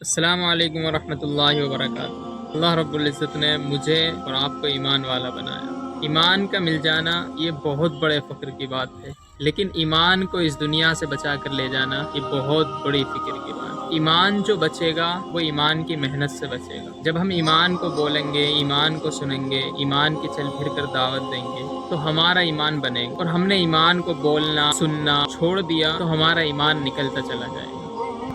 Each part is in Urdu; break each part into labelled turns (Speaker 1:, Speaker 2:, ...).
Speaker 1: السلام علیکم ورحمۃ اللہ وبرکاتہ۔ اللہ رب العزت نے مجھے اور آپ کو ایمان والا بنایا۔ ایمان کا مل جانا یہ بہت بڑے فخر کی بات ہے، لیکن ایمان کو اس دنیا سے بچا کر لے جانا یہ بہت بڑی فکر کی بات ہے۔ ایمان جو بچے گا وہ ایمان کی محنت سے بچے گا۔ جب ہم ایمان کو بولیں گے، ایمان کو سنیں گے، ایمان کی چل پھر کر دعوت دیں گے تو ہمارا ایمان بنے گا، اور ہم نے ایمان کو بولنا سننا چھوڑ دیا تو ہمارا ایمان نکلتا چلا جائے گا۔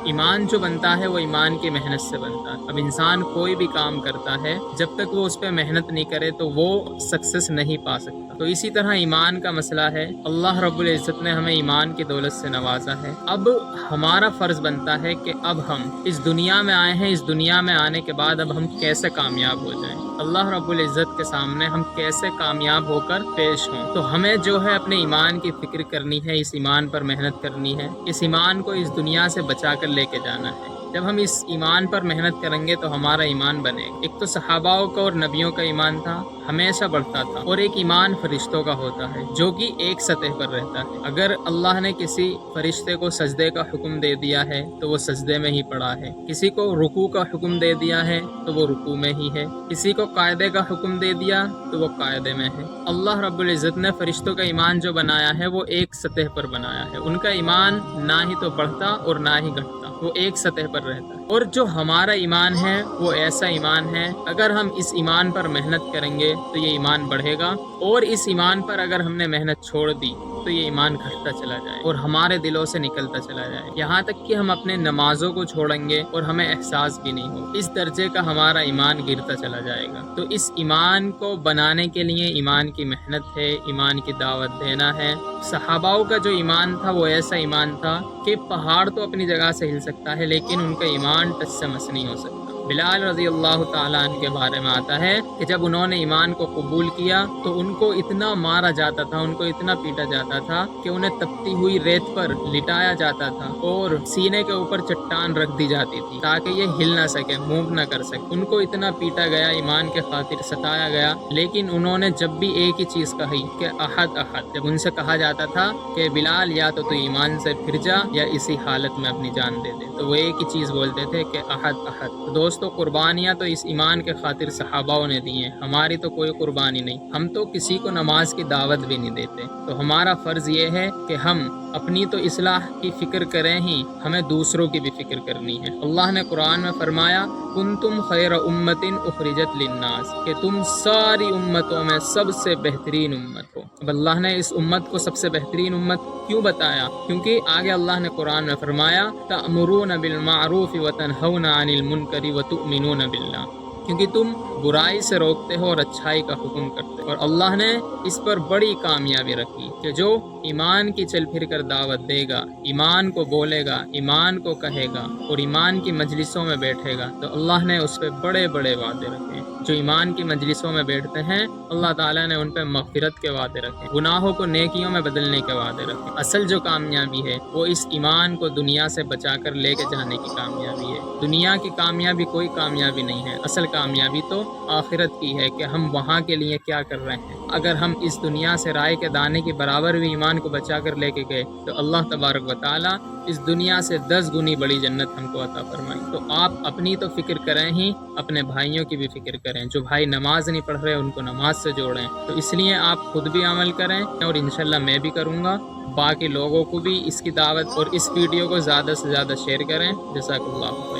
Speaker 1: ایمان جو بنتا ہے وہ ایمان کی محنت سے بنتا ہے۔ اب انسان کوئی بھی کام کرتا ہے، جب تک وہ اس پہ محنت نہیں کرے تو وہ سکسیس نہیں پا سکتا۔ تو اسی طرح ایمان کا مسئلہ ہے، اللہ رب العزت نے ہمیں ایمان کی دولت سے نوازا ہے۔ اب ہمارا فرض بنتا ہے کہ اب ہم اس دنیا میں آئے ہیں، اس دنیا میں آنے کے بعد اب ہم کیسے کامیاب ہو جائیں، اللہ رب العزت کے سامنے ہم کیسے کامیاب ہو کر پیش ہوں۔ تو ہمیں جو ہے اپنے ایمان کی فکر کرنی ہے، اس ایمان پر محنت کرنی ہے، اس ایمان کو اس دنیا سے بچا کر لے کے جانا ہے۔ جب ہم اس ایمان پر محنت کریں گے تو ہمارا ایمان بنے گا۔ ایک تو صحاباؤں کا اور نبیوں کا ایمان تھا، ہمیشہ بڑھتا تھا، اور ایک ایمان فرشتوں کا ہوتا ہے جو کہ ایک سطح پر رہتا ہے۔ اگر اللہ نے کسی فرشتے کو سجدے کا حکم دے دیا ہے تو وہ سجدے میں ہی پڑا ہے، کسی کو رکوع کا حکم دے دیا ہے تو وہ رکوع میں ہی ہے، کسی کو قاعدے کا حکم دے دیا تو وہ قاعدے میں ہے۔ اللہ رب العزت نے فرشتوں کا ایمان جو بنایا ہے وہ ایک سطح پر بنایا ہے، ان کا ایمان نہ ہی تو بڑھتا اور نہ ہی گھٹتا، وہ ایک سطح پر رہتا ہے۔ اور جو ہمارا ایمان ہے وہ ایسا ایمان ہے، اگر ہم اس ایمان پر محنت کریں گے تو یہ ایمان بڑھے گا، اور اس ایمان پر اگر ہم نے محنت چھوڑ دی تو یہ ایمان گھٹتا چلا جائے اور ہمارے دلوں سے نکلتا چلا جائے، یہاں تک کہ ہم اپنے نمازوں کو چھوڑیں گے اور ہمیں احساس بھی نہیں ہو، اس درجے کا ہمارا ایمان گرتا چلا جائے گا۔ تو اس ایمان کو بنانے کے لیے ایمان کی محنت ہے، ایمان کی دعوت دینا ہے۔ صحاباؤں کا جو ایمان تھا وہ ایسا ایمان تھا کہ پہاڑ تو اپنی جگہ سے ہل سکتا ہے لیکن ان کا ایمان ٹس سے مس نہیں ہو سکتا۔ بلال رضی اللہ تعالیٰ عنہ کے بارے میں آتا ہے کہ جب انہوں نے ایمان کو قبول کیا تو ان کو اتنا مارا جاتا تھا، ان کو اتنا پیٹا جاتا تھا کہ انہیں تپتی ہوئی ریت پر لٹایا جاتا تھا اور سینے کے اوپر چٹان رکھ دی جاتی تھی تاکہ یہ ہل نہ سکے، موو نہ کر سکے۔ ان کو اتنا پیٹا گیا، ایمان کے خاطر ستایا گیا، لیکن انہوں نے جب بھی ایک ہی چیز کہی کہ احد احد۔ جب ان سے کہا جاتا تھا کہ بلال یا تو ایمان سے پھر جا یا اسی حالت میں اپنی جان دے دے، تو وہ ایک ہی چیز بولتے تھے کہ احد احد۔ تو دوستو، قربانیاں تو اس ایمان کے خاطر صحاباؤں نے دی ہیں، ہماری تو کوئی قربانی نہیں، ہم تو کسی کو نماز کی دعوت بھی نہیں دیتے۔ تو ہمارا فرض یہ ہے کہ ہم اپنی تو اصلاح کی فکر کریں ہی، ہمیں دوسروں کی بھی فکر کرنی ہے۔ اللہ نے قرآن میں فرمایا کنتم خیر امت اخرجت للناس، کہ تم ساری امتوں میں سب سے بہترین امت ہو۔ اب اللہ نے اس امت کو سب سے بہترین امت کیوں بتایا؟ کیونکہ آگے اللہ نے قرآن میں فرمایا تأمرون بالمعروف وتنہون عن المنکر وتؤمنون باللہ، کیونکہ تم برائی سے روکتے ہو اور اچھائی کا حکم کرتے ہو۔ اور اللہ نے اس پر بڑی کامیابی رکھی کہ جو ایمان کی چل پھر کر دعوت دے گا، ایمان کو بولے گا، ایمان کو کہے گا اور ایمان کی مجلسوں میں بیٹھے گا، تو اللہ نے اس پہ بڑے بڑے وعدے رکھے ہیں۔ جو ایمان کی مجلسوں میں بیٹھتے ہیں اللہ تعالیٰ نے ان پہ مغفرت کے وعدے رکھے، گناہوں کو نیکیوں میں بدلنے کے وعدے رکھے۔ اصل جو کامیابی ہے وہ اس ایمان کو دنیا سے بچا کر لے کے جانے کی کامیابی ہے۔ دنیا کی کامیابی کوئی کامیابی نہیں ہے، اصل کامیابی تو آخرت کی ہے کہ ہم وہاں کے لیے کیا کر رہے ہیں۔ اگر ہم اس دنیا سے رائے کے دانے کے برابر بھی ایمان کو بچا کر لے کے گئے تو اللہ تبارک و تعالیٰ اس دنیا سے 10 گنی بڑی جنت ہم کو عطا فرمائے۔ تو آپ اپنی تو فکر کریں ہی، اپنے بھائیوں کی بھی فکر کریں۔ جو بھائی نماز نہیں پڑھ رہے ان کو نماز سے جوڑیں۔ تو اس لیے آپ خود بھی عمل کریں اور انشاءاللہ میں بھی کروں گا، باقی لوگوں کو بھی اس کی دعوت اور اس ویڈیو کو زیادہ سے زیادہ شیئر کریں۔ جزاک اللہ خیر۔